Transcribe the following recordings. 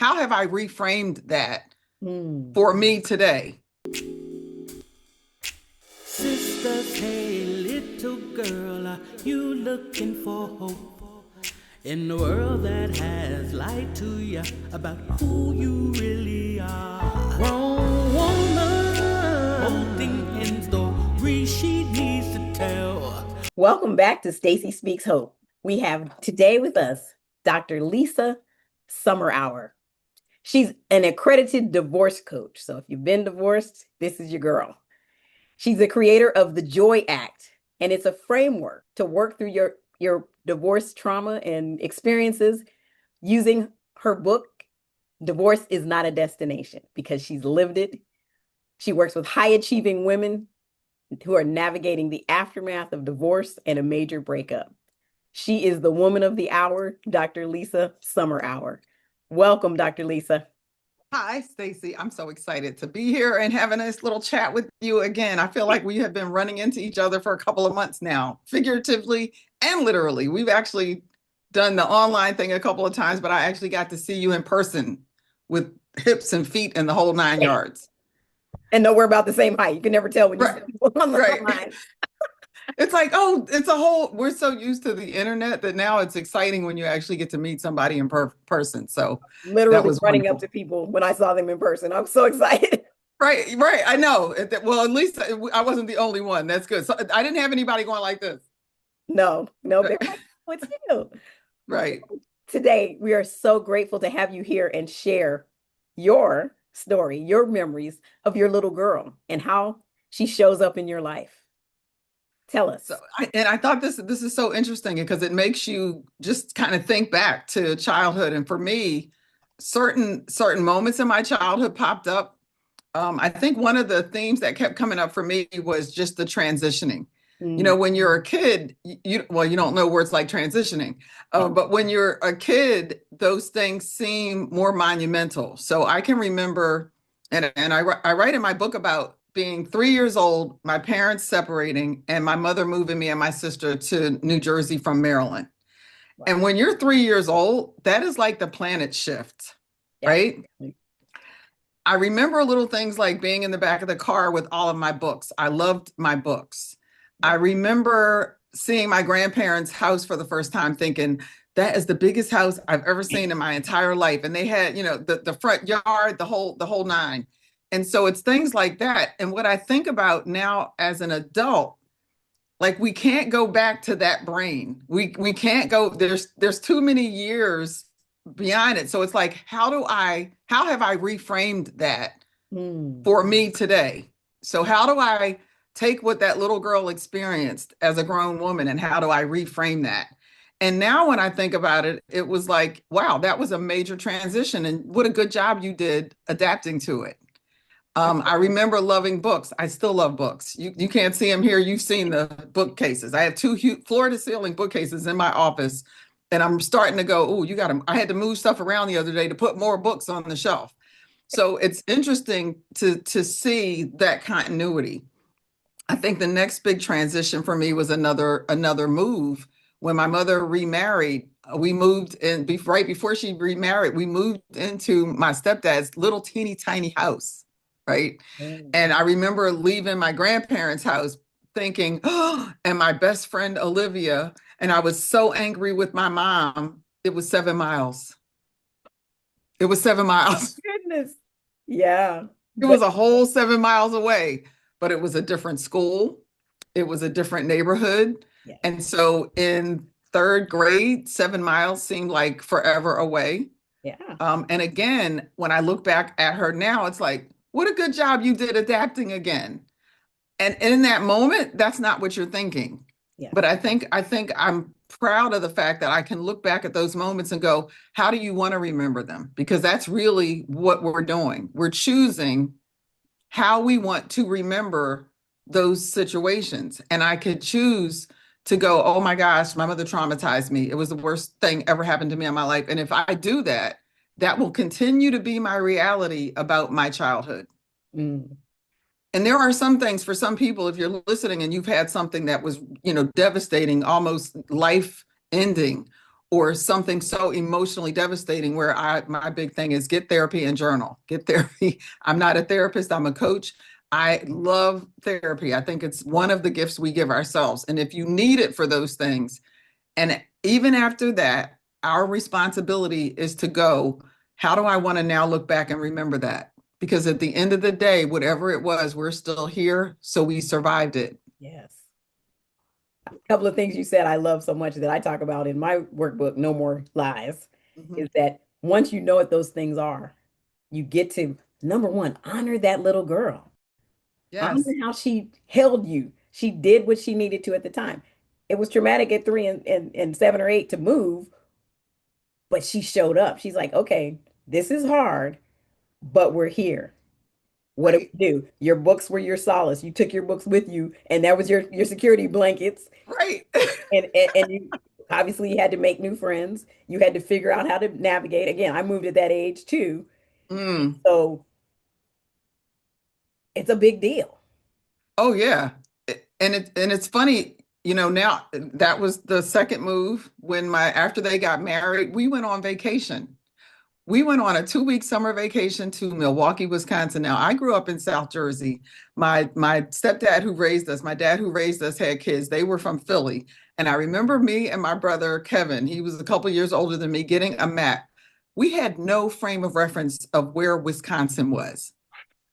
how have I reframed that Mm. for me today? Sisters, hey, little girl, are you looking for hope in a world that has lied to you about who you really are? Wrong woman, holding in story she needs to tell. Welcome back to Staci Speaks Hope. We have today with us Dr. Lisa Summerour. She's an accredited divorce coach. So if you've been divorced, this is your girl. She's the creator of the Joy A.A.C.T, and it's a framework to work through your divorce trauma and experiences using her book, Divorce is Not a Destination, because she's lived it. She works with high achieving women who are navigating the aftermath of divorce and a major breakup. She is the woman of the hour, Dr. Lisa Summerour. Welcome, Dr. Lisa. Hi, Stacy. I'm so excited to be here and having this little chat with you again. I feel like we have been running into each other for a couple of months now, figuratively and literally. We've actually done the online thing a couple of times, but I actually got to see you in person with hips and feet and the whole 9 yards. And no, we're about the same height. You can never tell when you see Right, people on the right. line. It's like, oh, it's a whole, we're so used to the internet that now it's exciting when you actually get to meet somebody in person. So that Literally was running up wonderful. to people when I saw them in person. I'm so excited. Right, right. I know. Well, at least I wasn't the only one. That's good. So I didn't have anybody going like this. No, they're like, oh, it's you. Right. Today, we are so grateful to have you here and share your story, your memories of your little girl and how she shows up in your life. Tell us. So I thought this is so interesting because it makes you just kind of think back to childhood. And for me, certain moments in my childhood popped up. I think one of the themes that kept coming up for me was just the transitioning. You know, Mm. when you're a kid, you don't know words like transitioning, but when you're a kid, those things seem more monumental. So I can remember, and I write in my book about being 3 years old, my parents separating, and my mother moving me and my sister to New Jersey from Maryland. Wow. And when you're 3 years old, that is like the planet shift, right? Absolutely. I remember little things like being in the back of the car with all of my books. I loved my books. I remember seeing my grandparents' house for the first time thinking, that is the biggest house I've ever seen in my entire life. And they had, the front yard, the whole nine. And so it's things like that. And what I think about now as an adult, like we can't go back to that brain. We can't go, there's too many years beyond it. So it's like, how have I reframed that Mm. for me today? So how do I take what that little girl experienced as a grown woman and how do I reframe that? And now when I think about it, it was like, wow, that was a major transition and what a good job you did adapting to it. I remember loving books. I still love books. You can't see them here. You've seen the bookcases. I have two huge floor to ceiling bookcases in my office, and I'm starting to go, oh, you got to. I had to move stuff around the other day to put more books on the shelf. So it's interesting to see that continuity. I think the next big transition for me was another move when my mother remarried. We moved in right before she remarried. We moved into my stepdad's little teeny tiny house, right? Mm. And I remember leaving my grandparents' house thinking, oh, and my best friend Olivia, and I was so angry with my mom. It was 7 miles. It was 7 miles. Goodness. Yeah. It But was a whole 7 miles away, but it was a different school. It was a different neighborhood. yeah. And so in third grade, 7 miles seemed like forever away. Yeah. And again, when I look back at her now, it's like, what a good job you did adapting again. And in that moment, that's not what you're thinking. Yeah. But I think I'm proud of the fact that I can look back at those moments and go, how do you want to remember them? Because that's really what we're doing. We're choosing how we want to remember those situations. And I could choose to go, oh my gosh, my mother traumatized me. It was the worst thing ever happened to me in my life. And if I do that, that will continue to be my reality about my childhood. Mm. And there are some things for some people, if you're listening and you've had something that was, devastating, almost life ending, or something so emotionally devastating where my big thing is get therapy and journal. Get therapy. I'm not a therapist, I'm a coach. I love therapy. I think it's one of the gifts we give ourselves. And if you need it for those things, and even after that, our responsibility is to go, how do I want to now look back and remember that? Because at the end of the day, whatever it was, we're still here. So we survived it. Yes. A couple of things you said I love so much that I talk about in my workbook, No More Lies, is that once you know what those things are, you get to, number one, honor that little girl. Honor Yes. how she held you. She did what she needed to at the time. It was traumatic at 3 and 7 or 8 to move, but she showed up. She's like, okay, this is hard, but we're here. What do Right. we do? Your books were your solace. You took your books with you, and that was your security blankets. Right. And you obviously had to make new friends. You had to figure out how to navigate. Again, I moved at that age too. Mm. So it's a big deal. Oh yeah. And it's funny, now that was the second move when after they got married, we went on vacation. We went on a 2-week summer vacation to Milwaukee, Wisconsin. Now, I grew up in South Jersey. My stepdad who raised us, my dad who raised us had kids. They were from Philly. And I remember me and my brother, Kevin, he was a couple years older than me, getting a map. We had no frame of reference of where Wisconsin was.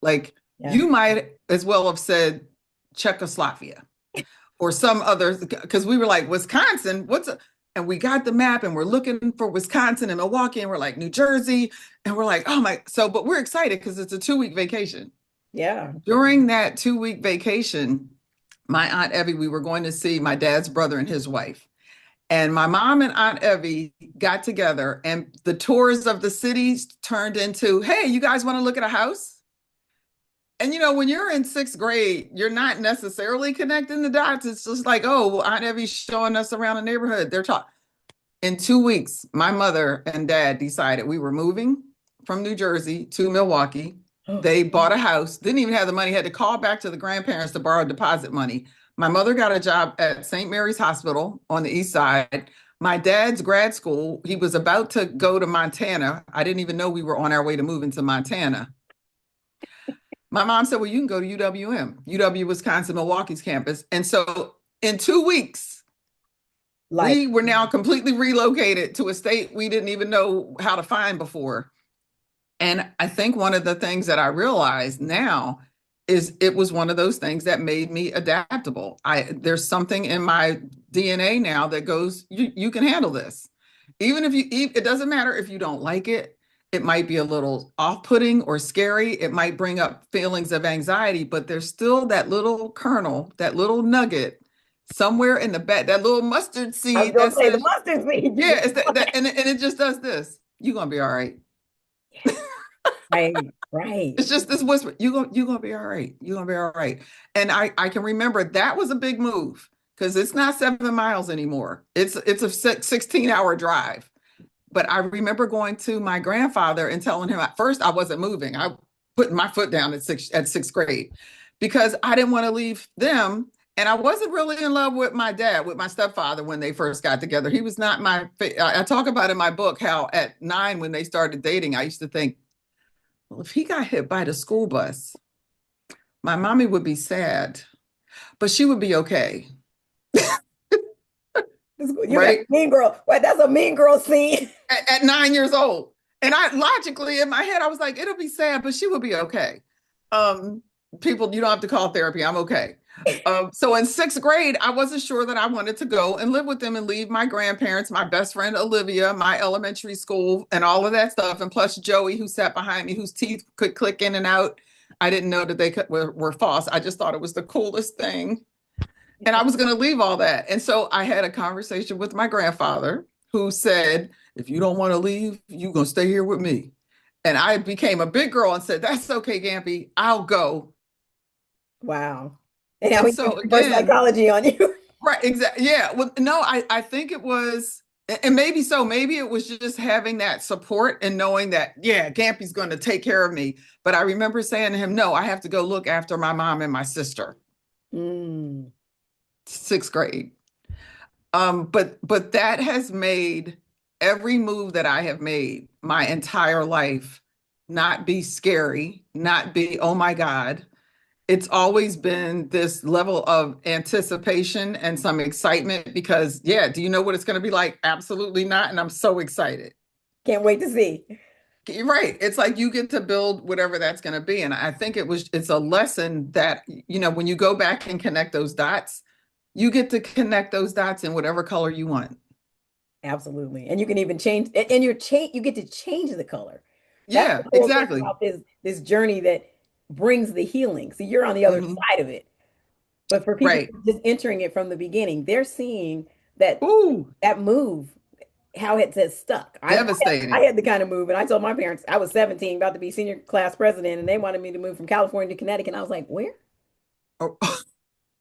Like, Yeah. you might as well have said Czechoslovakia or some other, because we were like, Wisconsin, and we got the map and we're looking for Wisconsin and Milwaukee and we're like New Jersey and we're like, oh my, but we're excited because it's a 2-week vacation. Yeah. During that 2-week vacation, my Aunt Evie, we were going to see my dad's brother and his wife. And my mom and Aunt Evie got together and the tours of the cities turned into, hey, you guys want to look at a house? And when you're in 6th grade, you're not necessarily connecting the dots. It's just like, oh, well, Aunt Evie's showing us around the neighborhood. They're talking. In 2 weeks, my mother and dad decided we were moving from New Jersey to Milwaukee. They bought a house, didn't even have the money, had to call back to the grandparents to borrow deposit money. My mother got a job at St. Mary's Hospital on the east side. My dad's grad school, he was about to go to Montana. I didn't even know we were on our way to moving to Montana. My mom said, well, you can go to UWM, UW Wisconsin, Milwaukee's campus. And so in 2 weeks, we were now completely relocated to a state we didn't even know how to find before. And I think one of the things that I realize now is it was one of those things that made me adaptable. There's something in my DNA now that goes, you can handle this. Even if it doesn't matter if you don't like it. It might be a little off-putting or scary. It might bring up feelings of anxiety, but there's still that little kernel, that little nugget somewhere in the back, that little mustard seed. I was going to say the mustard seed. Yeah, it's and it just does this. You're going to be all right. Right, right. It's just this whisper. You're gonna be all right. You're going to be all right. And I can remember that was a big move because it's not 7 miles anymore. It's a 16-hour drive. But I remember going to my grandfather and telling him at first I wasn't moving. I put my foot down at 6th grade because I didn't want to leave them. And I wasn't really in love with my dad, with my stepfather when they first got together. He was not I talk about in my book how at 9 when they started dating, I used to think, well, if he got hit by the school bus, my mommy would be sad, but she would be okay. Right? Mean girl. Well, that's a mean girl scene. At 9 years old. And I logically in my head, I was like, it'll be sad, but she will be okay. People, you don't have to call therapy. I'm okay. So in 6th grade, I wasn't sure that I wanted to go and live with them and leave my grandparents, my best friend, Olivia, my elementary school and all of that stuff. And plus Joey, who sat behind me, whose teeth could click in and out. I didn't know that they were false. I just thought it was the coolest thing. And I was going to leave all that. And so I had a conversation with my grandfather who said, if you don't want to leave, you're going to stay here with me. And I became a big girl and said, that's okay, Gampy, I'll go. Wow. And now so again, psychology on you. Right, exactly. Yeah. Well, no, I think it was, and maybe so, maybe it was just having that support and knowing that, yeah, Gampy's going to take care of me. But I remember saying to him, no, I have to go look after my mom and my sister. 6th grade. But that has made every move that I have made my entire life not be scary, not be, oh my God. It's always been this level of anticipation and some excitement because, yeah, do you know what it's going to be like? Absolutely not. And I'm so excited. Can't wait to see. You're right. It's like you get to build whatever that's going to be. And I think it's a lesson that, when you go back and connect those dots, you get to connect those dots in whatever color you want. Absolutely. And you can even change, and you get to change the color. That's the Yeah, whole thing exactly. about this journey that brings the healing. See, you're on the other Hmm. side of it. But for people Right. who are just entering it from the beginning, they're seeing that Ooh, that move, how it has stuck. I devastating. had the kind of move, and I told my parents I was 17, about to be senior class president, and they wanted me to move from California to Connecticut. And I was like, where? Oh,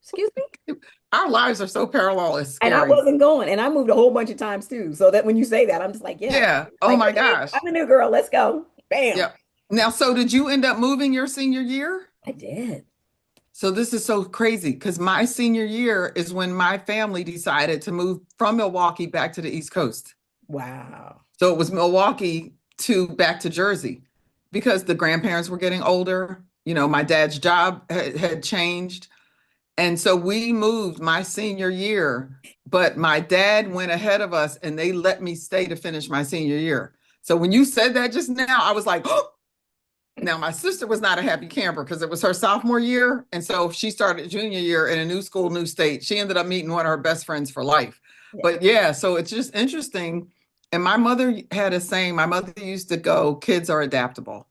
Excuse me? our lives are so parallel. It's And I scary. wasn't going. And I moved a whole bunch of times too. So that when you say that, I'm just like, yeah. Yeah. Oh Like, my okay, gosh. I'm a new girl. Let's go. Bam. Yep. Now, so did you end up moving your senior year? I did. So this is so crazy because my senior year is when my family decided to move from Milwaukee back to the East Coast. Wow. So it was Milwaukee to back to Jersey because the grandparents were getting older. My dad's job had changed. And so we moved my senior year, but my dad went ahead of us and they let me stay to finish my senior year. So when you said that just now, I was like, oh. Now my sister was not a happy camper because it was her sophomore year. And so she started junior year in a new school, new state. She ended up meeting one of her best friends for life. Yeah. But yeah, so it's just interesting. And my mother had a saying, my mother used to go, kids are adaptable.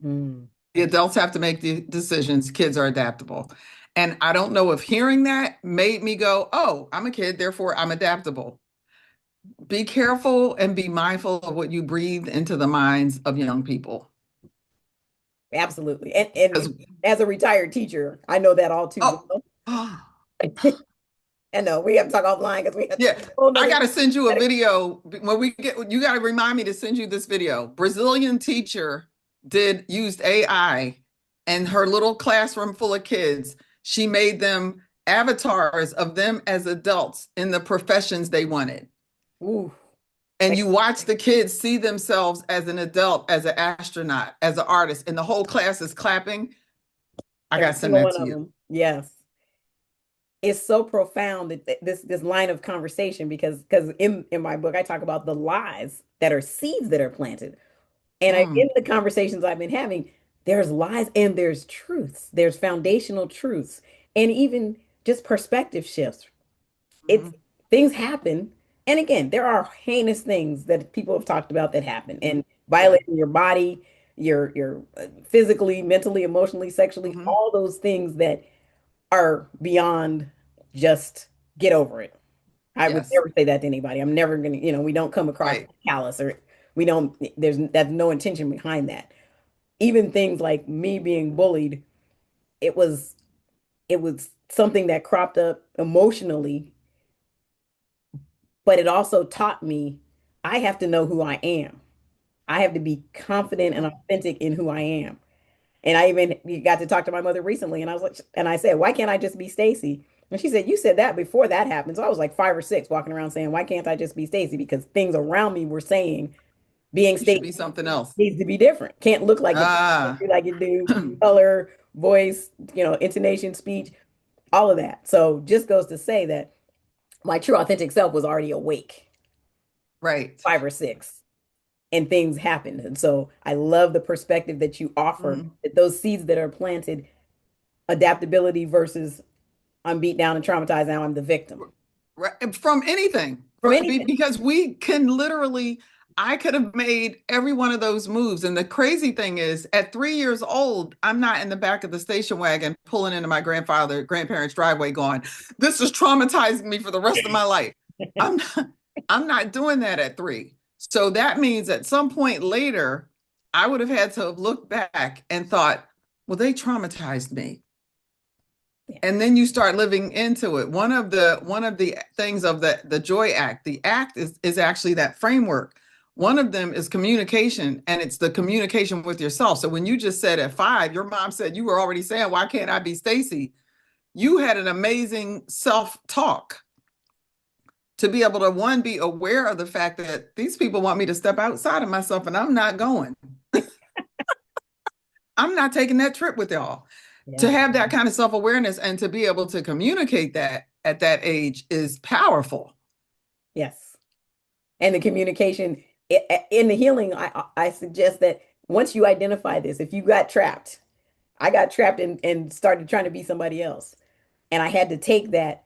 Mm. The adults have to make the decisions, kids are adaptable. And I don't know if hearing that made me go, oh, I'm a kid, therefore I'm adaptable. Be careful and be mindful of what you breathe into the minds of young people. Absolutely. And 'Cause- as a retired teacher, I know that all too oh, well. oh, I know we have to talk offline because we have yeah, a whole I nother. got to send you a video when we get, you got to remind me to send you this video. Brazilian teacher used AI and her little classroom full of kids. She made them avatars of them as adults in the professions they wanted. Ooh, And you watch the kids see themselves as an adult, as an astronaut, as an artist, and the whole class is clapping. I got every to send single that one to of you. them. Yes. It's so profound that this line of conversation because in my book I talk about the lies that are seeds that are planted. And in Mm, the conversations I've been having, there's lies and there's truths. There's foundational truths and even just perspective shifts. It's mhm. things happen. And again, there are heinous things that people have talked about that happen and Yeah. violating your body, your physically, mentally, emotionally, sexually, Hmm. all those things that are beyond just get over it. I would Yes. never say that to anybody. I'm never gonna, we don't come across Right. callous or we don't, that's no intention behind that. Even things like me being bullied, it was it was something that cropped up emotionally, but it also taught me I have to know who I am. I have to be confident and authentic in who I am. And I even got to talk to my mother recently, and I was like, and I said, why can't I just be Staci? And she said, you said that before that happened. So I was like 5 or 6 walking around saying, why can't I just be Staci? Because things around me were saying being You should Staci be something else. needs to be different. Can't look like the Ah, like it do, color, voice, intonation, speech, all of that. So just goes to say that my true authentic self was already awake, right. 5 or 6, and things happened. And so I love the perspective that you offer, Mhm. that those seeds that are planted, adaptability versus I'm beat down and traumatized. Now I'm the victim Right. From anything, from anything. because we can literally, I could have made every one of those moves. And the crazy thing is, at 3 years old, I'm not in the back of the station wagon pulling into my grandparents' driveway going, this is traumatizing me for the rest of my life. I'm not, I'm not doing that at 3. So that means at some point later, I would have had to have looked back and thought, well, they traumatized me, Yeah. and then you start living into it. One of the things of the Joy Act, the act is actually that framework. One of them is communication, and it's the communication with yourself. So when you just said at 5, your mom said you were already saying, why can't I be Staci? You had an amazing self-talk. to be able to, one, be aware of the fact that these people want me to step outside of myself and I'm not going. I'm not taking that trip with y'all. To Yeah. have that kind of self-awareness and to be able to communicate that at that age is powerful. Yes. And the communication in the healing, I suggest that once you identify this, if you got trapped, I got trapped and started trying to be somebody else. And I had to take that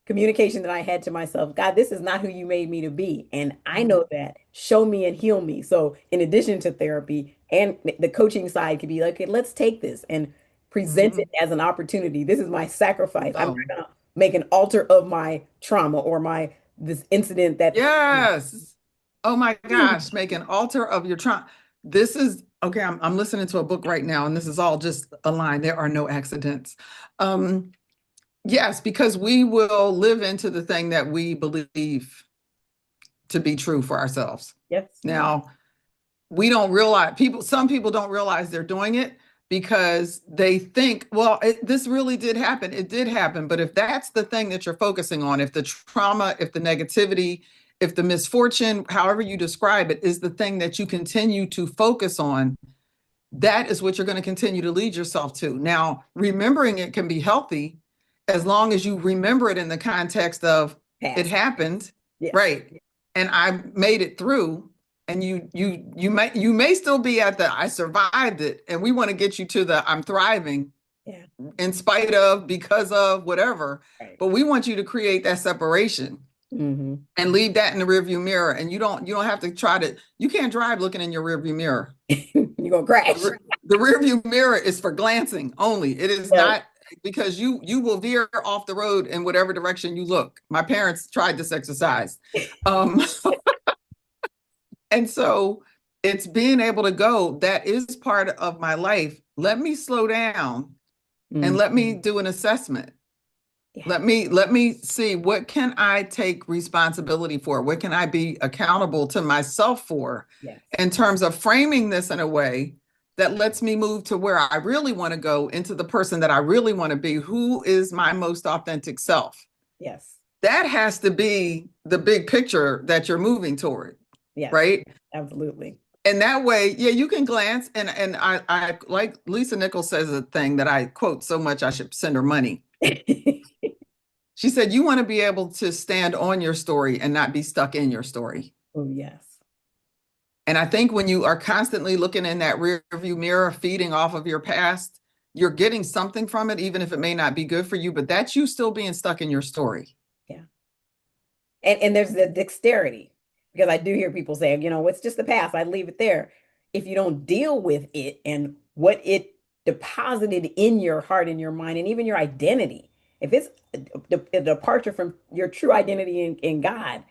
communication that I had to myself, God, this is not who you made me to be. And I know that. Show me and heal me. So in addition to therapy and the coaching side could be like, okay, let's take this and present Mhm. it as an opportunity. This is my sacrifice. I'm Oh, not gonna make an altar of my trauma or my this incident that yes. Oh my gosh, make an altar of your trauma. This is okay. I'm listening to a book right now, and this is all just a line. There are no accidents. Um, yes, because we will live into the thing that we believe to be true for ourselves. yes. Now, we don't realize some people don't realize they're doing it because they think, well, this really did happen. It did happen. But if that's the thing that you're focusing on, if the trauma, if the negativity, if the misfortune, however you describe it, is the thing that you continue to focus on, that is what you're going to continue to lead yourself to. Now, remembering it can be healthy as long as you remember it in the context of it Past. happened, Yes. right? And I made it through. And you may still be at the I survived it, and we want to get you to the I'm thriving, Yeah. in spite of, because of, whatever. Right. But we want you to create that separation Mm-hmm. and leave that in the rearview mirror. And you don't have to try to. You can't drive looking in your rearview mirror. You're gonna crash. The rearview mirror is for glancing only. It is not, because you will veer off the road in whatever direction you look. My parents tried this exercise. And so it's being able to go, that is part of my life. Let me slow down and let me do an assessment. Yeah. Let me see, what can I take responsibility for? What can I be accountable to myself for, Yes. in terms of framing this in a way that lets me move to where I really want to go, into the person that I really want to be, who is my most authentic self. Yes. That has to be the big picture that you're moving toward. Yes. Right? Absolutely. And that way, yeah, you can glance. And I like Lisa Nichols says a thing that I quote so much, I should send her money. She said, you want to be able to stand on your story and not be stuck in your story. Oh, yes. And I think when you are constantly looking in that rear view mirror, feeding off of your past, you're getting something from it, even if it may not be good for you, but that's you still being stuck in your story. Yeah. And there's the dexterity, because I do hear people saying, it's just the past. I leave it there. If you don't deal with it and what it deposited in your heart and your mind and even your identity, if it's a departure from your true identity in God,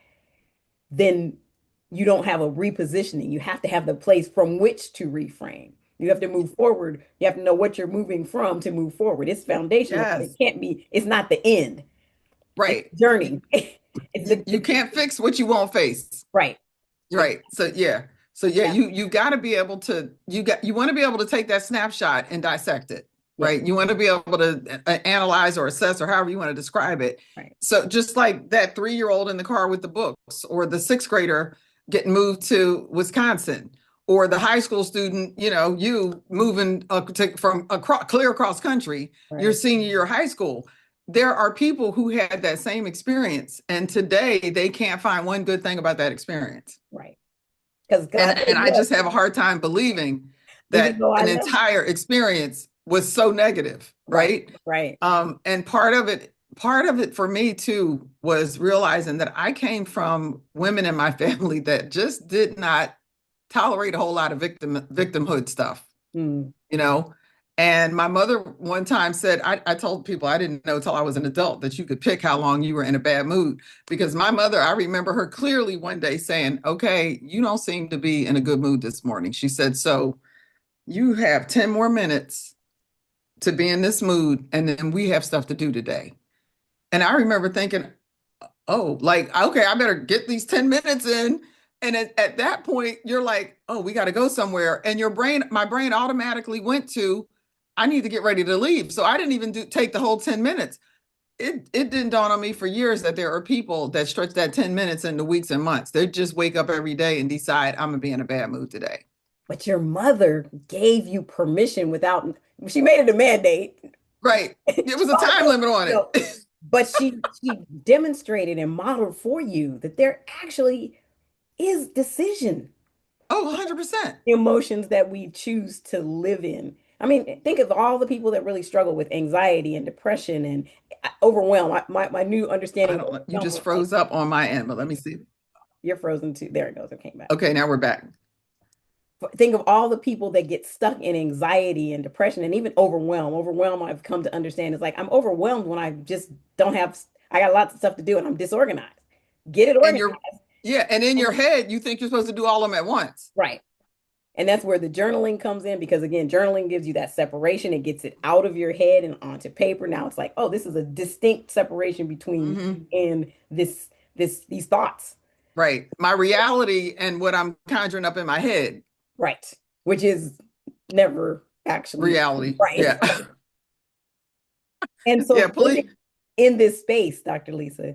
then you don't have a repositioning. You have to have the place from which to reframe. You have to move forward. You have to know what you're moving from to move forward. It's foundational. Yes. It can't be, it's not the end. Right. It's journey. You can't fix what you won't face. Right. Right. So yeah. You got to be able to, you want to be able to take that snapshot and dissect it. Right. You want to be able to analyze or assess, or however you want to describe it. Right. So just like that 3-year-old in the car with the books, or the 6th grader getting moved to Wisconsin, or the high school student, you moving from clear across country, Right. your senior year of high school. There are people who had that same experience, and today they can't find one good thing about that experience. Right. Because and I just have a hard time believing that an entire experience was so negative, right? Right. And part of it for me too was realizing that I came from women in my family that just did not tolerate a whole lot of victimhood stuff, And my mother one time said, I told people I didn't know till I was an adult that you could pick how long you were in a bad mood, because my mother, I remember her clearly one day saying, okay, you don't seem to be in a good mood this morning. She said, so you have 10 more minutes to be in this mood, and then we have stuff to do today. And I remember thinking, oh, like, okay, I better get these 10 minutes in. And at that point, you're like, oh, we got to go somewhere. And my brain automatically went to, I need to get ready to leave. So I didn't even take the whole 10 minutes. it didn't dawn on me for years that there are people that stretch that 10 minutes into weeks and months. They just wake up every day and decide, I'm gonna be in a bad mood today. But your mother gave you permission without, she made it a mandate. Right. It was a time limit on No, it. but she demonstrated and modeled for you that there actually is decision, Oh, 100%. emotions that we choose to live in. I mean, think of all the people that really struggle with anxiety and depression and overwhelm. My new I understanding of don't know. You overwhelm just was like, froze up on my end, but let me see. you're frozen too. There it goes. It came back. Okay, now we're back. Think of all the people that get stuck in anxiety and depression and even overwhelm. Overwhelm, I've come to understand is like I'm overwhelmed when I just don't have, I got lots of stuff to do and I'm disorganized. Get it And organized. yeah, and in your head, you think you're supposed to do all of them at once. Right. And that's where the journaling comes in because again, journaling gives you that separation. It gets it out of your head and onto paper. Now it's like, oh, this is a distinct separation between Mhm. and these thoughts. Right. My reality and what I'm conjuring up in my head. Right. Which is never actually Reality. right. Yeah. And so Yeah, please. in this space, Dr. Lisa,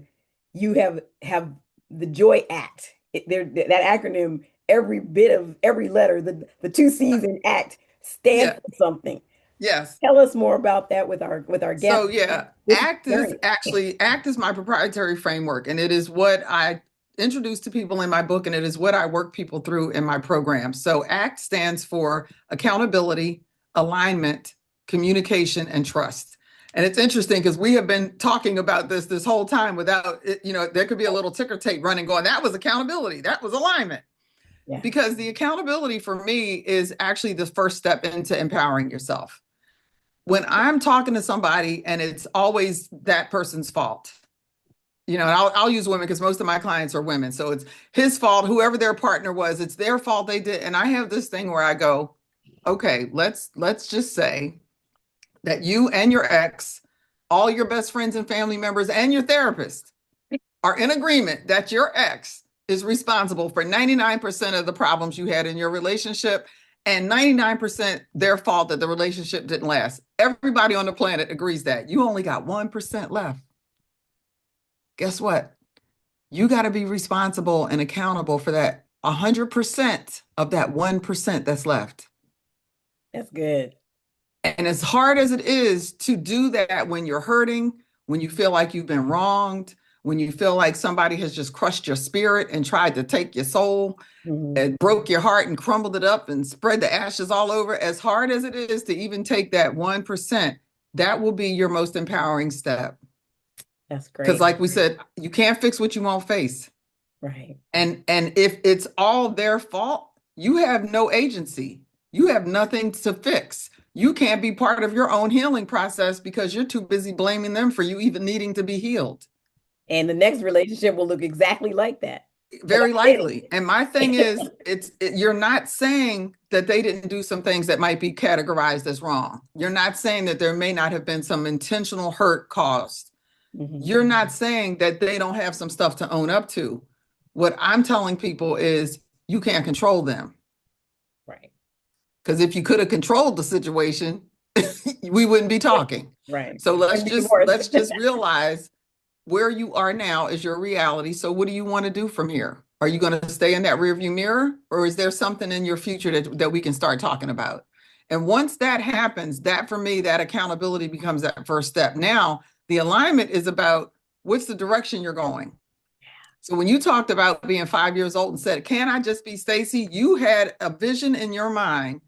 you have the Joy Act. That acronym, every bit of every letter, the two C's in ACT stand Yeah. for something. Yes. Tell us more about that with our guests. So yeah, This journey. ACT is my proprietary framework, and it is what I introduce to people in my book, and it is what I work people through in my program. So ACT stands for accountability, alignment, communication, and trust. And it's interesting because we have been talking about this whole time without it, there could be a little ticker tape running going, that was accountability, that was alignment. Yeah. Because the accountability for me is actually the first step into empowering yourself. When I'm talking to somebody and it's always that person's fault, and I'll use women because most of my clients are women. So it's his fault, whoever their partner was, it's their fault they did. And I have this thing where I go, okay, let's just say that you and your ex, all your best friends and family members and your therapist are in agreement that your ex is responsible for 99% of the problems you had in your relationship and 99% their fault that the relationship didn't last. Everybody on the planet agrees that. You only got 1% left. Guess what? You got to be responsible and accountable for that 100% of that 1% that's left. That's good. And as hard as it is to do that when you're hurting, when you feel like you've been wronged, when you feel like somebody has just crushed your spirit and tried to take your soul and broke your heart and crumbled it up and spread the ashes all over, as hard as it is to even take that 1%, that will be your most empowering step. That's great. Because like we said, you can't fix what you won't face. Right. And if it's all their fault, you have no agency. You have nothing to fix. You can't be part of your own healing process because you're too busy blaming them for you even needing to be healed. And the next relationship will look exactly like that. Very likely. And my thing is, you're not saying that they didn't do some things that might be categorized as wrong. You're not saying that there may not have been some intentional hurt caused. You're not saying that they don't have some stuff to own up to. What I'm telling people is you can't control them. Right. Because if you could have controlled the situation, we wouldn't be talking. Right. So let's just realize where you are now is your reality. So what do you want to do from here? Are you going to stay in that rearview mirror, or is there something in your future that we can start talking about? And once that happens, that for me, that accountability becomes that first step. Now, the alignment is about what's the direction you're going. So when you talked about being 5 years old and said, can I just be Staci? You had a vision in your mind,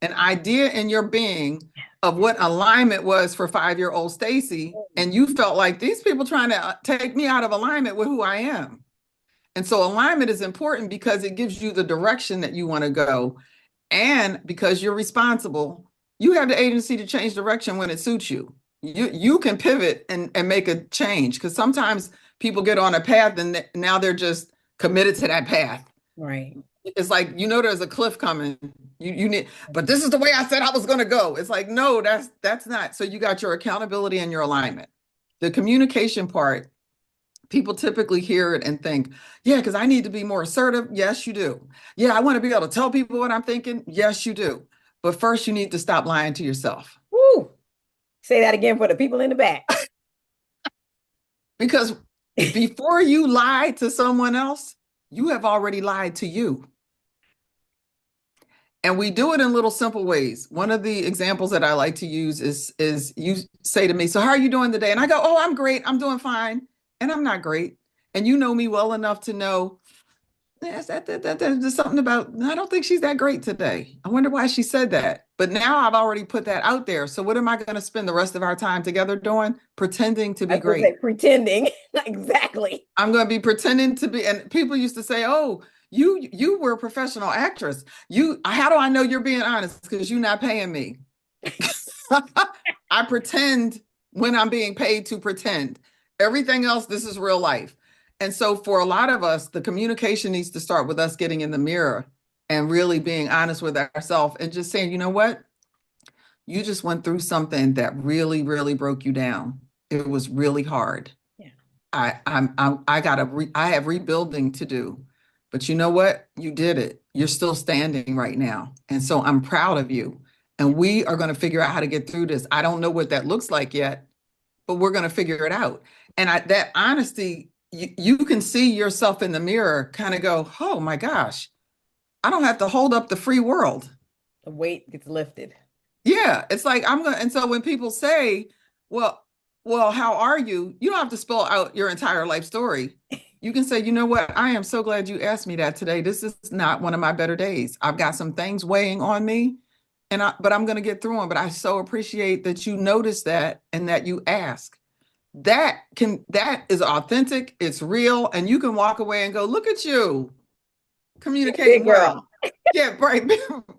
an idea in your being of what alignment was for 5-year-old Staci. And you felt like these people trying to take me out of alignment with who I am. And so alignment is important because it gives you the direction that you want to go. And because you're responsible, you have the agency to change direction when it suits you. You can pivot and make a change, because sometimes people get on a path and now they're just committed to that path. Right. It's like, there's a cliff coming. You need, but this is the way I said I was going to go. It's like, no, that's not. So you got your accountability and your alignment. The communication part, people typically hear it and think, yeah, because I need to be more assertive. Yes, you do. Yeah, I want to be able to tell people what I'm thinking. Yes, you do. But first you need to stop lying to yourself. Woo. Say that again for the people in the back. Because before you lie to someone else, you have already lied to you. And we do it in little simple ways. One of the examples that I like to use is you say to me, "So how are you doing today?" And I go, "Oh, I'm great. I'm doing fine." And I'm not great. And you know me well enough to know there's something about, I don't think she's that great today. I wonder why she said that. But now I've already put that out there. So what am I going to spend the rest of our time together doing? Pretending to be great. Pretending. Exactly. I'm going to be pretending to be, and people used to say, "Oh, you were a professional actress. How do I know you're being honest? Because you're not paying me." I pretend when I'm being paid to pretend. Everything else, this is real life. And so for a lot of us, the communication needs to start with us getting in the mirror and really being honest with ourselves and just saying, "You know what? You just went through something that really, really broke you down. It was really hard. Yeah. I have rebuilding to do, but you know what? You did it. You're still standing right now. And so I'm proud of you. And we are going to figure out how to get through this. I don't know what that looks like yet, but we're going to figure it out." And that honesty, you can see yourself in the mirror, kind of go, "Oh my gosh, I don't have to hold up the free world." The weight gets lifted. Yeah, it's like and so when people say, well, how are you? You don't have to spell out your entire life story. You can say, "You know what? I am so glad you asked me that today. This is not one of my better days. I've got some things weighing on me, but I'm going to get through them. But I so appreciate that you noticed that and that you ask." That is authentic, it's real, and you can walk away and go, "Look at you communicating well." Yeah, right.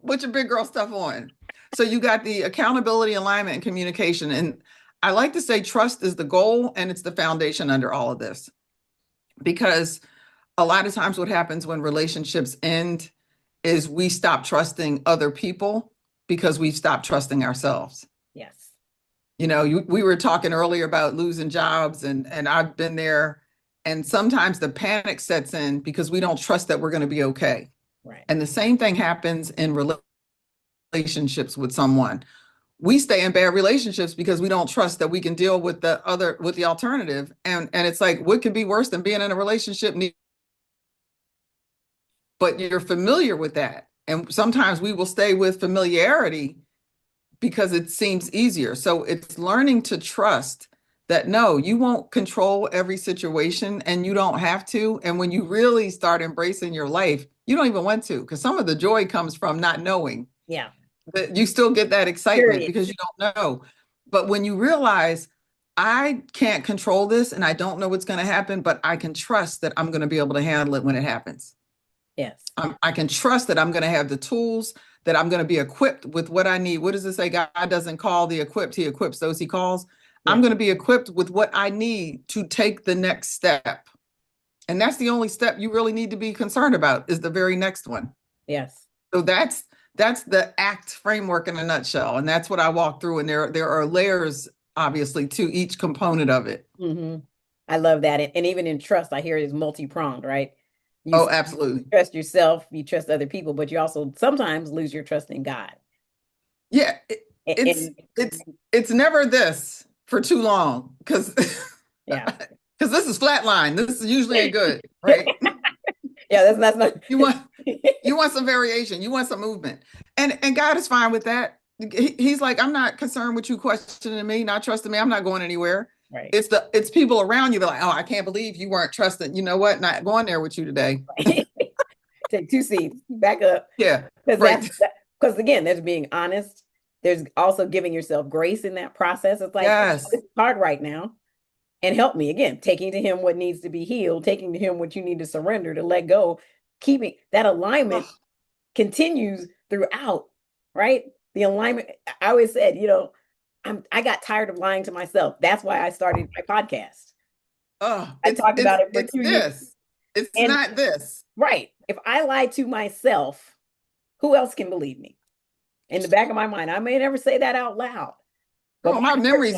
Put your big girl stuff on. So you got the accountability, alignment, and communication. And I like to say trust is the goal and it's the foundation under all of this. Because a lot of times what happens when relationships end is we stop trusting other people because we stop trusting ourselves. Yes. We were talking earlier about losing jobs, and I've been there. And sometimes the panic sets in because we don't trust that we're going to be okay. Right. And the same thing happens in relationships with someone. We stay in bad relationships because we don't trust that we can deal with the alternative. And it's like, what could be worse than being in a relationship? But you're familiar with that. And sometimes we will stay with familiarity because it seems easier. So it's learning to trust that, no, you won't control every situation and you don't have to. And when you really start embracing your life, you don't even want to, because some of the joy comes from not knowing. Yeah. But you still get that excitement because you don't know. But when you realize, I can't control this and I don't know what's going to happen, but I can trust that I'm going to be able to handle it when it happens. Yes. I can trust that I'm going to have the tools, that I'm going to be equipped with what I need. What does it say? God doesn't call the equipped, he equips those he calls. Yeah. I'm going to be equipped with what I need to take the next step. And that's the only step you really need to be concerned about, is the very next one. Yes. So that's the ACT framework in a nutshell. And that's what I walk through. And there are layers, obviously, to each component of it. Mm-hmm. I love that. And even in trust, I hear it is multi-pronged, right? Absolutely. You trust yourself, you trust other people, but you also sometimes lose your trust in God. Yeah. It's never this for too long, because yeah, because this is flatline. This is usually a good, right? Yeah, that's not you want some variation, you want some movement. And God is fine with that. He's like, "I'm not concerned with you questioning me, not trusting me. I'm not going anywhere." Right. It's people around you that are like, "Oh, I can't believe you weren't trusting. You know what? Not going there with you today." Right. Take 2 seats, back up. Yeah. Because again, there's being honest. There's also giving yourself grace in that process. It's like, yes, it's hard right now. And help me. Again, taking to him what needs to be healed, taking to him what you need to surrender, to let go, keeping that alignment continues throughout, right? The alignment, I always said, I got tired of lying to myself. That's why I started my podcast. I talked about it for 2 years. It's not this. Right. If I lie to myself, who else can believe me? In the back of my mind, I may never say that out loud. But my memory's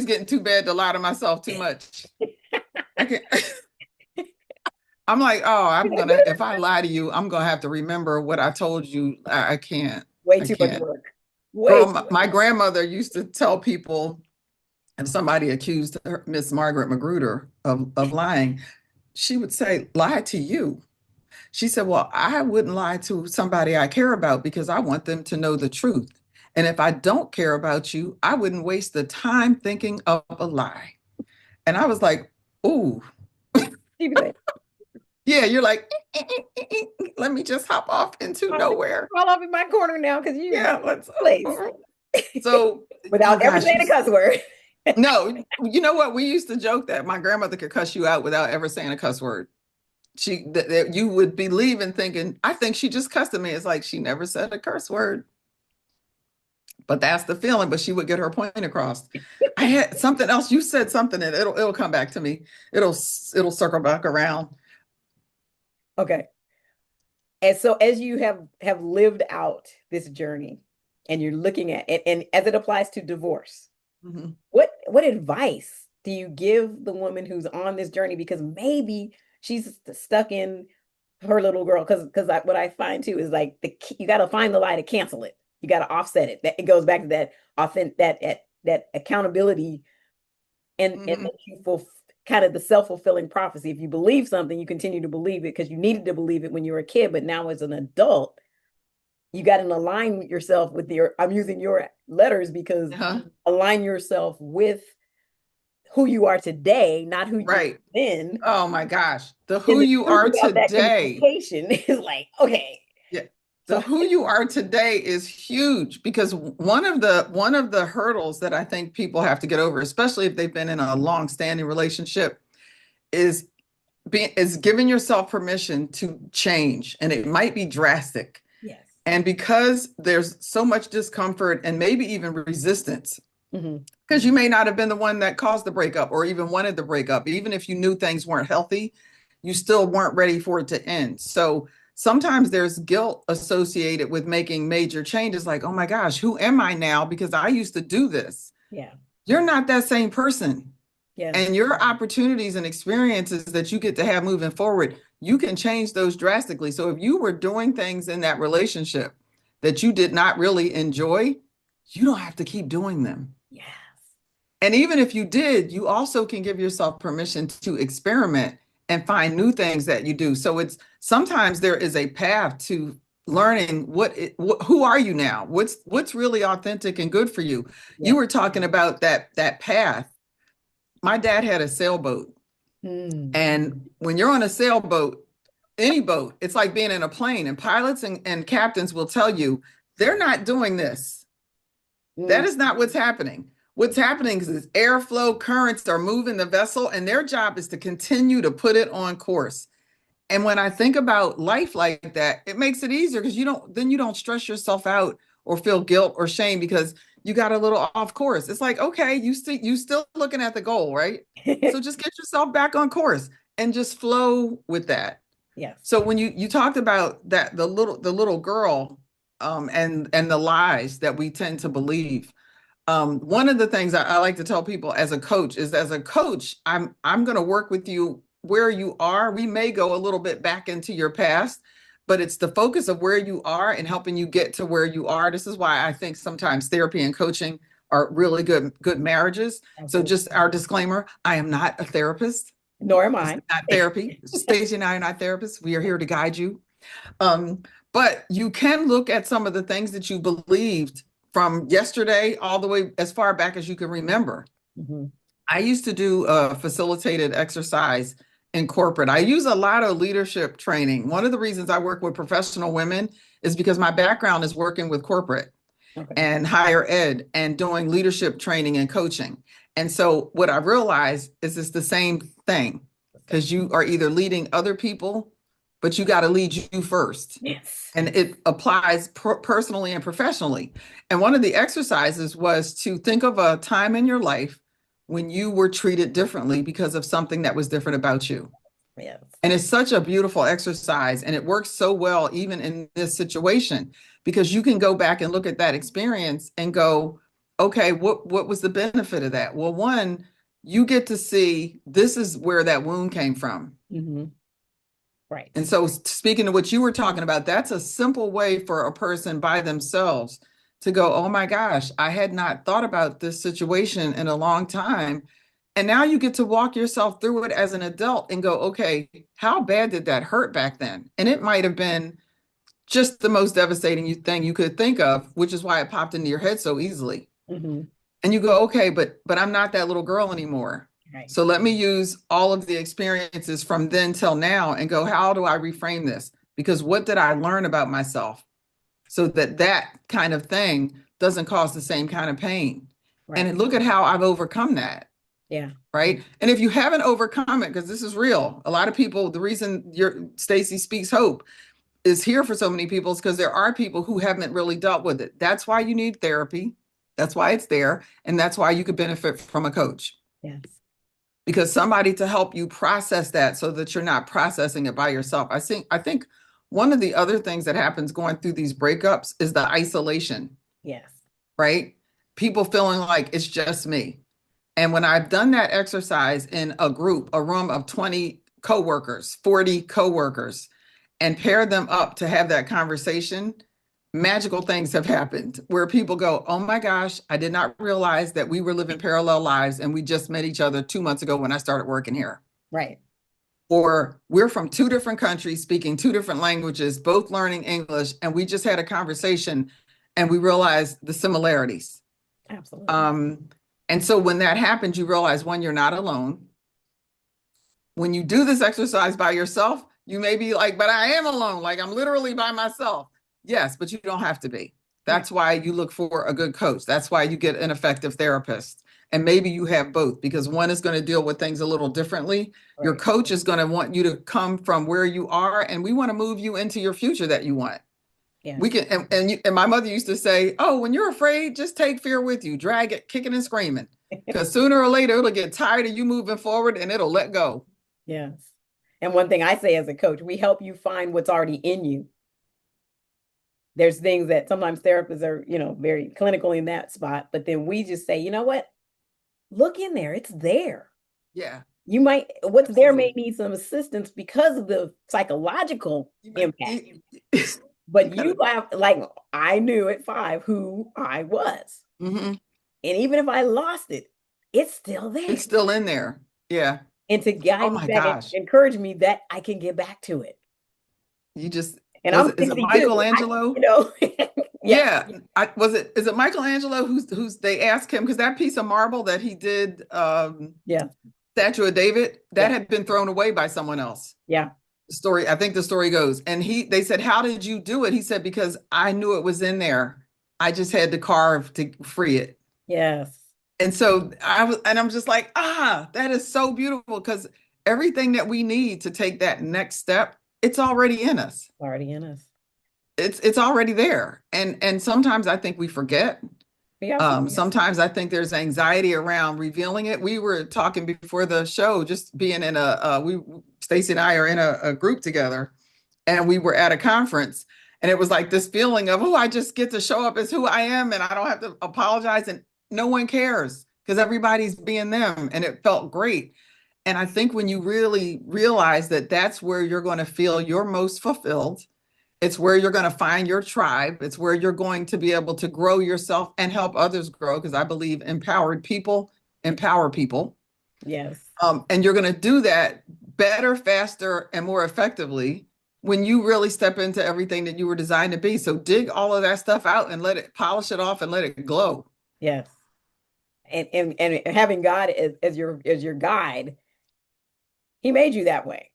getting too bad to lie to myself too much. I'm like, if I lie to you, I'm gonna have to remember what I told you. I can't. Way too much work. My grandmother used to tell people, if somebody accused Miss Margaret Magruder of lying, she would say, lie to you. She said, well, I wouldn't lie to somebody I care about because I want them to know the truth. And if I don't care about you, I wouldn't waste the time thinking of a lie. And I was like, ooh, yeah, you're like, let me just hop off into nowhere. All up in my corner now because you Yeah, let's place. So without ever saying a cuss word. No, you know what? We used to joke that my grandmother could cuss you out without ever saying a cuss word. You would be leaving thinking, I think she just cussed at me. It's like she never said a curse word. But that's the feeling. But she would get her point across. I had something else. You said something, and it'll come back to me. It'll circle back around. Okay. And so as you have lived out this journey, and you're looking at it, and as it applies to divorce, mm-hmm. what advice do you give the woman who's on this journey? Because maybe she's stuck in her little girl. Because what I find too is like you got to find the lie to cancel it. You got to offset it. That it goes back to that that accountability, and mm-hmm. and you kind of the self-fulfilling prophecy. If you believe something, you continue to believe it because you needed to believe it when you were a kid, but now as an adult, you got to align yourself with I'm using your letters because align yourself with who you are today, not who you've been. Oh my gosh. Who you are today is like, okay. Yeah. Who you are today is huge because one of the hurdles that I think people have to get over, especially if they've been in a long-standing relationship, is giving yourself permission to change. And it might be drastic. Yes. And because there's so much discomfort and maybe even resistance, because you may not have been the one that caused the breakup or even wanted the breakup, even if you knew things weren't healthy, you still weren't ready for it to end. So sometimes there's guilt associated with making major changes like, oh my gosh, who am I now? Because I used to do this. Yeah. You're not that same person. Yeah. And your opportunities and experiences that you get to have moving forward, you can change those drastically. So if you were doing things in that relationship that you did not really enjoy, you don't have to keep doing them. Yes. And even if you did, you also can give yourself permission to experiment and find new things that you do. So sometimes there is a path to learning who are you now? What's really authentic and good for you? Yeah. You were talking about that path. My dad had a sailboat. And when you're on a sailboat, any boat, it's like being in a plane, and pilots and captains will tell you, they're not doing this. That is not what's happening. What's happening is airflow currents are moving the vessel, and their job is to continue to put it on course. And when I think about life like that, it makes it easier because you don't stress yourself out or feel guilt or shame because you got a little off course. It's like, okay, you still looking at the goal, right? So just get yourself back on course and just flow with that. Yes. So when you talked about that, the little girl, and the lies that we tend to believe. One of the things I like to tell people as a coach is, as a coach, I'm going to work with you where you are. We may go a little bit back into your past, but it's the focus of where you are and helping you get to where you are. This is why I think sometimes therapy and coaching are really good marriages. Absolutely. So just our disclaimer, I am not a therapist. Nor am I. It's not therapy. Staci and I are not therapists. We are here to guide you. But you can look at some of the things that you believed from yesterday all the way as far back as you can remember. I used to do a facilitated exercise in corporate. I use a lot of leadership training. One of the reasons I work with professional women is because my background is working with corporate and higher ed and doing leadership training and coaching. And so what I realized is it's the same thing, because you are either leading other people, but you got to lead you first. Yes. And it applies personally and professionally. And one of the exercises was to think of a time in your life when you were treated differently because of something that was different about you. Yes. And it's such a beautiful exercise, and it works so well even in this situation, because you can go back and look at that experience and go, okay, what was the benefit of that? Well, one, you get to see this is where that wound came from. Right. And so speaking to what you were talking about, that's a simple way for a person by themselves to go, oh my gosh, I had not thought about this situation in a long time. And now you get to walk yourself through it as an adult and go, okay, how bad did that hurt back then? And it might have been just the most devastating thing you could think of, which is why it popped into your head so easily. Mm-hmm. And you go, okay, but I'm not that little girl anymore. Right. So let me use all of the experiences from then till now and go, how do I reframe this? Because what did I learn about myself so that that kind of thing doesn't cause the same kind of pain? Right. And look at how I've overcome that. Yeah. Right. And if you haven't overcome it, because this is real, a lot of people, the reason your Staci Speaks Hope is here for so many people is because there are people who haven't really dealt with it. That's why you need therapy. That's why it's there. And that's why you could benefit from a coach. Yes. Because somebody to help you process that so that you're not processing it by yourself. I think one of the other things that happens going through these breakups is the isolation. Yes. Right? People feeling like it's just me. And when I've done that exercise in a group, a room of 20 coworkers, 40 coworkers, and pair them up to have that conversation, magical things have happened where people go, oh my gosh, I did not realize that we were living parallel lives and we just met each other 2 months ago when I started working here. Right. Or we're from 2 different countries, speaking 2 different languages, both learning English, and we just had a conversation and we realized the similarities. Absolutely. And so when that happens, you realize, one, you're not alone. When you do this exercise by yourself, you may be like, but I am alone. Like I'm literally by myself. Yes, but you don't have to be. That's why you look for a good coach. That's why you get an effective therapist. And maybe you have both because one is going to deal with things a little differently. Right. Your coach is going to want you to come from where you are, and we want to move you into your future that you want. Yeah. We can, and my mother used to say, oh, when you're afraid, just take fear with you, drag it, kicking and screaming, because sooner or later it'll get tired of you moving forward and it'll let go. Yes. And one thing I say as a coach, we help you find what's already in you. There's things that sometimes therapists are, very clinical in that spot, but then we just say, you know what? Look in there. It's there. Yeah. You might, what's there may need some assistance because of the psychological impact. But you have, like, I knew at 5 who I was. Mm-hmm. And even if I lost it, it's still there. It's still in there. Yeah. And to guide me back and encourage me that I can get back to it. You just, and is it Michelangelo? Yeah. Is it Michelangelo who's they asked him, because that piece of marble that he did, Statue of David, that had been thrown away by someone else. Yeah. I think the story goes, and they said, how did you do it? He said, because I knew it was in there. I just had to carve to free it. Yes. And so I'm just like, that is so beautiful, because everything that we need to take that next step, it's already in us. Already in us. It's already there. And sometimes I think we forget. Sometimes I think there's anxiety around revealing it. We were talking before the show, just being in Staci and I are in a group together, and we were at a conference, and it was like this feeling of, I just get to show up as who I am, and I don't have to apologize, and no one cares because everybody's being them, and it felt great. And I think when you really realize that that's where you're going to feel your most fulfilled, it's where you're going to find your tribe. It's where you're going to be able to grow yourself and help others grow, because I believe empowered people empower people. Yes. And you're going to do that better, faster, and more effectively when you really step into everything that you were designed to be. So dig all of that stuff out and polish it off and let it glow. Yes. And having God as your guide, He made you that way.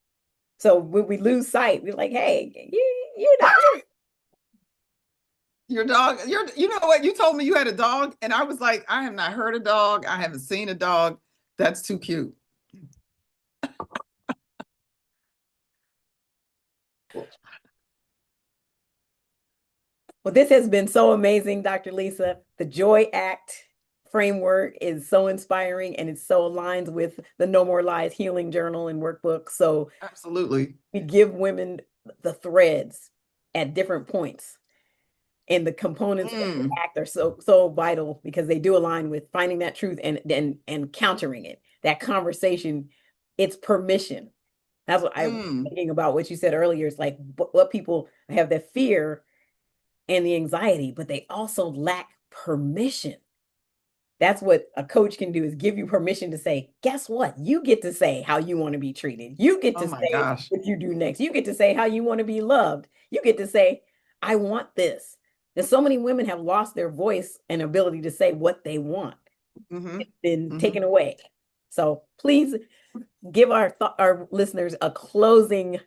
So when we lose sight, we're like, hey, you're not. Your dog, you know what? You told me you had a dog, and I was like, I have not heard a dog. I haven't seen a dog. That's too cute. Well, this has been so amazing, Dr. Lisa. The Joy A.A.C.T framework is so inspiring, and it so aligns with the No More Lies Healing Journal and workbook. So absolutely, we give women the threads at different points, and the components of the ACT are so vital because they do align with finding that truth and countering it. That conversation, it's permission. That's what I'm thinking about. What you said earlier is like what people have, that fear and the anxiety, but they also lack permission. That's what a coach can do, is give you permission to say, guess what? You get to say how you want to be treated. You get Oh to my say gosh. what you do next. You get to say how you want to be loved. You get to say, I want this. And so many women have lost their voice and ability to say what they want. Mm-hmm. It's been Mm-hmm. taken away. So please give our listeners a closing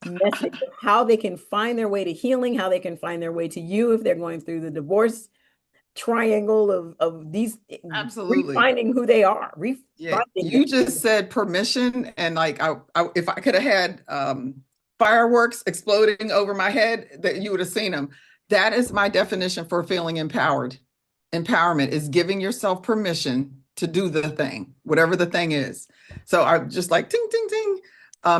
message of how they can find their way to healing, how they can find their way to you if they're going through the divorce triangle of these, Absolutely. refinding who they are, Yeah, refinding you them. just said permission, and like if I could have had fireworks exploding over my head, that you would have seen them. That is my definition for feeling empowered. Empowerment is giving yourself permission to do the thing, whatever the thing is. So I'm just like ting ting ting.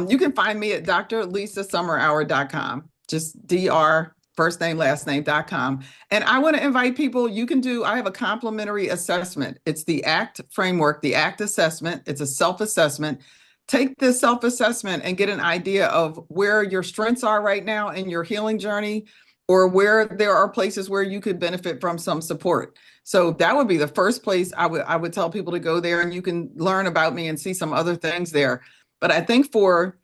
You can find me at drlisasummerhour.com. Just dr first name last name.com. And I want to invite people, I have a complimentary assessment. It's the ACT framework, the ACT assessment. It's a self-assessment. Take this self-assessment and get an idea of where your strengths are right now in your healing journey, or where there are places where you could benefit from some support. So that would be the first place I would tell people to go there, and you can learn about me and see some other things there. But I think for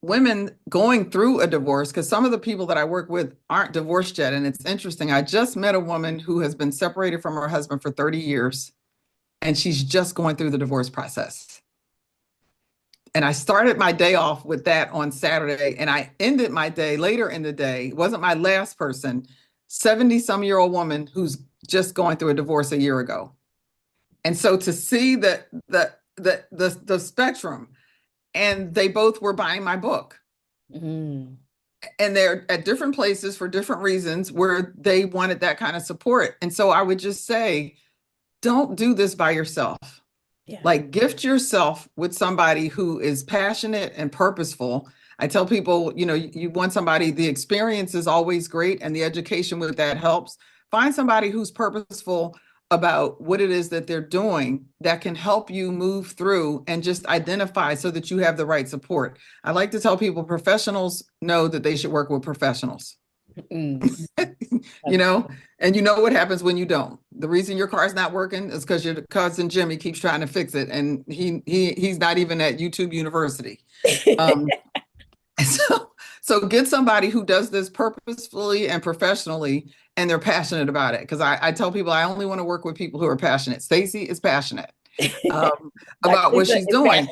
women going through a divorce, because some of the people that I work with aren't divorced yet. And it's interesting. I just met a woman who has been separated from her husband for 30 years, and she's just going through the divorce process. And I started my day off with that on Saturday, and I ended my day later in the day. It wasn't my last person, 70-some-year-old woman who's just going through a divorce a year ago. And so to see the spectrum, and they both were buying my book. Mm. And they're at different places for different reasons where they wanted that kind of support. And so I would just say, don't do this by yourself. Yeah. Like, gift yourself with somebody who is passionate and purposeful. I tell people, you want somebody, the experience is always great, and the education with that helps. Find somebody who's purposeful about what it is that they're doing that can help you move through, and just identify so that you have the right support. I like to tell people, professionals know that they should work with professionals. Mm. you know, and you know what happens when you don't. The reason your car's not working is because your cousin Jimmy keeps trying to fix it, and he's not even at YouTube University. Um, so get somebody who does this purposefully and professionally, and they're passionate about it. Because I tell people I only want to work with people who are passionate. Staci is passionate about what she's doing.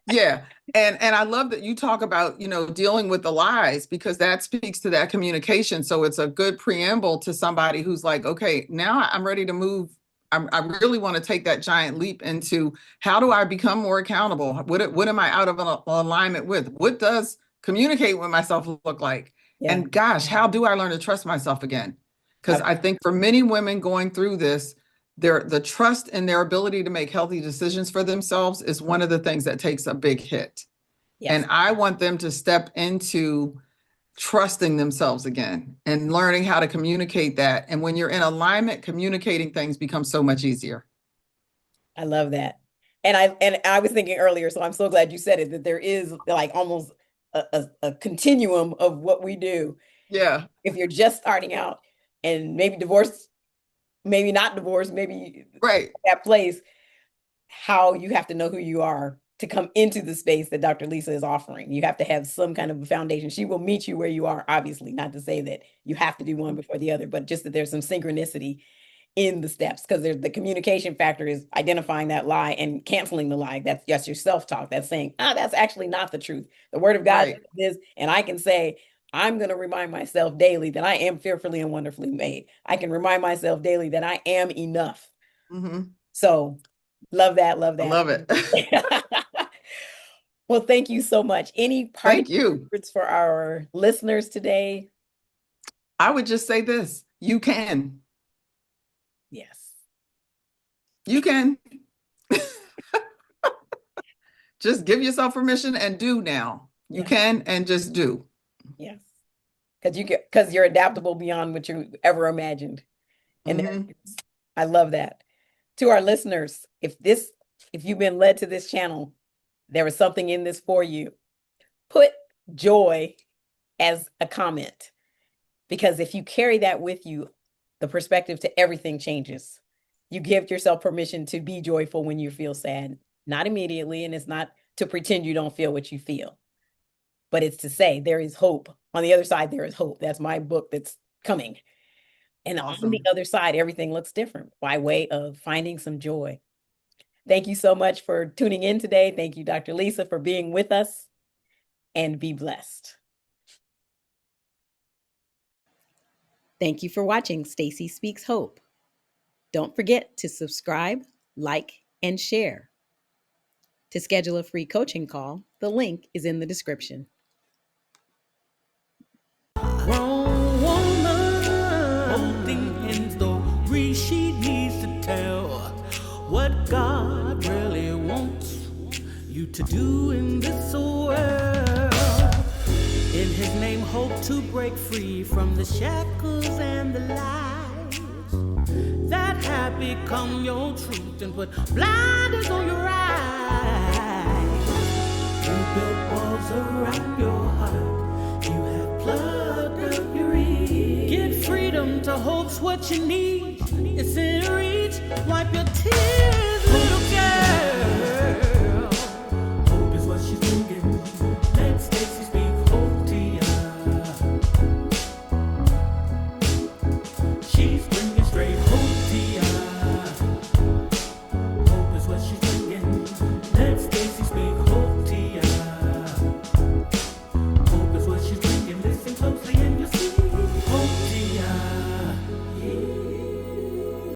Yeah. And I love that you talk about, dealing with the lies, because that speaks to that communication. So it's a good preamble to somebody who's like, okay, now I'm ready to move. I really want to take that giant leap into, how do I become more accountable? What am I out of alignment with? What does communicate with myself look like? Yeah. And gosh, how do I learn to trust myself again? Because I think for many women going through this, the trust in their ability to make healthy decisions for themselves is one of the things that takes a big hit. Yes. And I want them to step into trusting themselves again and learning how to communicate that. And when you're in alignment, communicating things becomes so much easier. I love that. And I was thinking earlier, so I'm so glad you said it, that there is like almost a continuum of what we do. Yeah. If you're just starting out and maybe divorced, maybe not divorced, maybe right that place, how you have to know who you are to come into the space that Dr. Lisa is offering. You have to have some kind of a foundation. She will meet you where you are, obviously, not to say that you have to do one before the other, but just that there's some synchronicity in the steps, because there's the communication factor is identifying that lie and canceling the lie. That's your self-talk. That's saying, that's actually not the truth. The word of God is, and I can say, I'm going to remind myself daily that I am fearfully and wonderfully made. I can remind myself daily that I am enough. Mm-hmm. So love that. Love that. I love it. Well, thank you so much. Any parting words for our listeners today? I would just say this: you can. Yes. You can. Just give yourself permission and do now. You can, and just do. Yes. Because you're adaptable beyond what you ever imagined. And I love that. To our listeners, if you've been led to this channel, there was something in this for you, put joy as a comment. Because if you carry that with you, the perspective to everything changes. You give yourself permission to be joyful when you feel sad, not immediately, and it's not to pretend you don't feel what you feel, but it's to say there is hope. On the other side, there is hope. That's my book that's coming. And on the other side, everything looks different by way of finding some joy. Thank you so much for tuning in today. Thank you, Dr. Lisa, for being with us, and be blessed. Thank you for watching Staci Speaks Hope. Don't forget to subscribe, like, and share. To schedule a free coaching call, the link is in the description. Grown woman, holding in story she needs to tell what God really wants you to do in this world. In His name, hope to break free from the shackles and the lies that have become your truth and put blinders on your eyes. You built walls around your heart. You have plugged up your ears. Get freedom to hope's what you need. It's in